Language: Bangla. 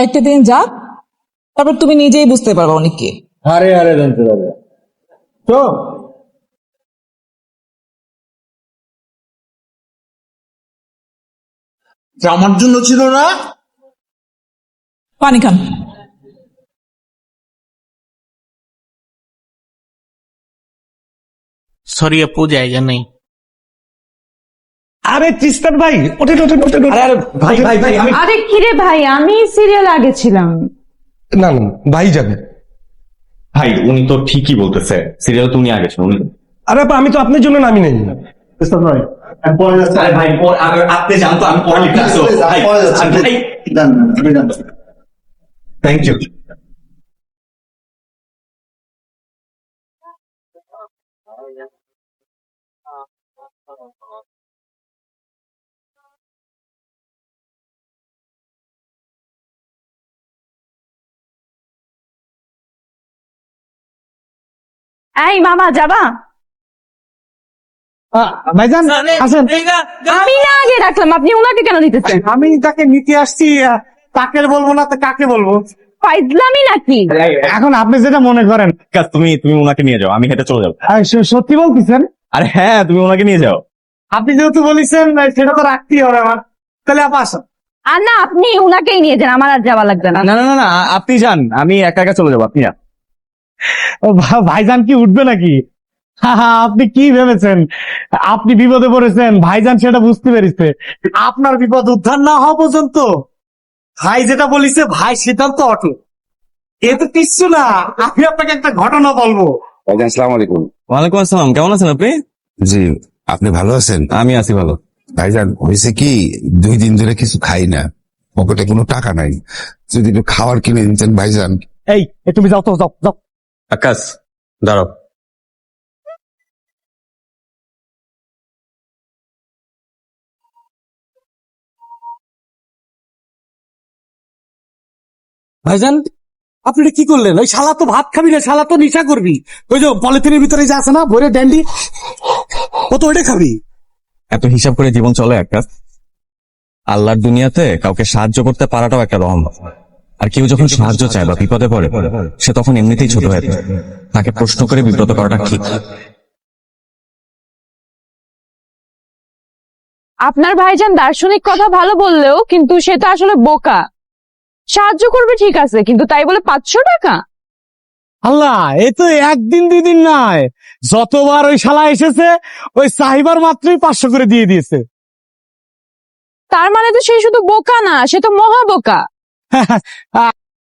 একটা দিন যাক, তারপর তুমি নিজেই বুঝতে পারবে অনেককে। আরে আরে জানতে পারবে তো। আমার জন্য ছিল না। পানি খান। সরি আপু, জায়গা নেই। আরে তিস্তার ভাই, ওঠেন ওঠেন ওঠেন। আরে ভাই ভাই ভাই আমি আরে কিরে ভাই, আমি সিরিয়াল আগে ছিলাম। না না ভাই যাবে। ভাই উনি তো ঠিকই বলতেছে, সিরিয়াল তো উনি আগে ছিল উনি। আরে আপা, আমি তো আপনার জন্য নামি নেই। তিস্তা ভাই আমি পরে যাচ্ছি। আরে ভাই আপনি জানতো আমি পরে লিখতে আসবো। ভাই পরে যাচ্ছি। যান, আমি যাচ্ছি। Thank you. এই মামা যাবা? ভাইজান আসেন। আমি না আগে রাখলাম, আপনি ওনাকে কেন নিতেছেন? আমি তাকে নিতে আসছি, তাকে বলবো না তো কাকে বলবো? ফাইজলামি নাকি? এখন আপনি যেটা মনে করেন। তুমি তুমি ওনাকে নিয়ে যাও, আমি হেঁটে চলে যাবো। সত্যি বলতেছেন? আরে হ্যাঁ, তুমি ওনাকে নিয়ে যাও। আপনি যেহেতু বলেছেন সেটা তো রাখতেই হবে আমার। তাহলে আপা আসেন। আর না, আপনি ওনাকেই নিয়ে যান, আমার আর যাওয়া লাগবে না। না না না না, আপনি যান, আমি একা একা চলে যাবো, আপনি যান। ও ভাইজান কি উঠবে নাকি? আপনি কি ভেবেছেন আপনি বিপদে পড়েছেন? ভাইজান সেটা বুঝতে পেরেছে। আপনার বিপদ উদ্ধার না হওয়া পর্যন্ত ভাই যেটা বলিছে ভাই সেটাও তো অটল। এ তো কিচ্ছু না। আমি আপনাকে একটা ঘটনা বলবো। ভাইজান আসসালামু আলাইকুম। ওয়ালাইকুম আসসালাম, কেমন আছেন আপনি? জি, আপনি ভালো আছেন? আমি আছি ভালো। ভাইজান হয়েছে কি, 2 দিন ধরে কিছু খাই না, পকেটে কোনো টাকা নাই, যদি একটু খাবার কিনে দিতেন ভাইজান। এই তুমি যাও তো, যাও যাও। আকাশ দাঁড়াও। ভাইজান আপনি এটা কি করলেন? ওই শালা তো ভাত খাবি না, শালা তো নিশা করবি। ওই যে পলিথিনের ভিতরে যা আছে না ভরে ড্যান্ডি, ও তো ওইটা খাবি। এত হিসাব করে জীবন চলে আকাশ? আল্লাহর দুনিয়াতে কাউকে সাহায্য করতে পারাটাও একটা রহমত। আর কেউ যখন সাহায্য চায় বা বিপদে পড়ে, সে তখন এমনিতেই ছোট হয়ে যায়। তাকে প্রশ্ন করে বিব্রত করাটা ঠিক। আপনার ভাইজান দার্শনিক কথা ভালো বললেও কিন্তু সে তো আসলে বোকা। সাহায্য করবে ঠিক আছে, কিন্তু তাই বলে 500 টাকা? আল্লাহ, এ তো 1 দিন 2 দিন নয়, যতবার ওই শালা এসেছে ওই সাহিবার মাত্রই 500 করে দিয়ে দিয়েছে। তার মানে তো সে শুধু বোকা না, সে তো মহা বোকা।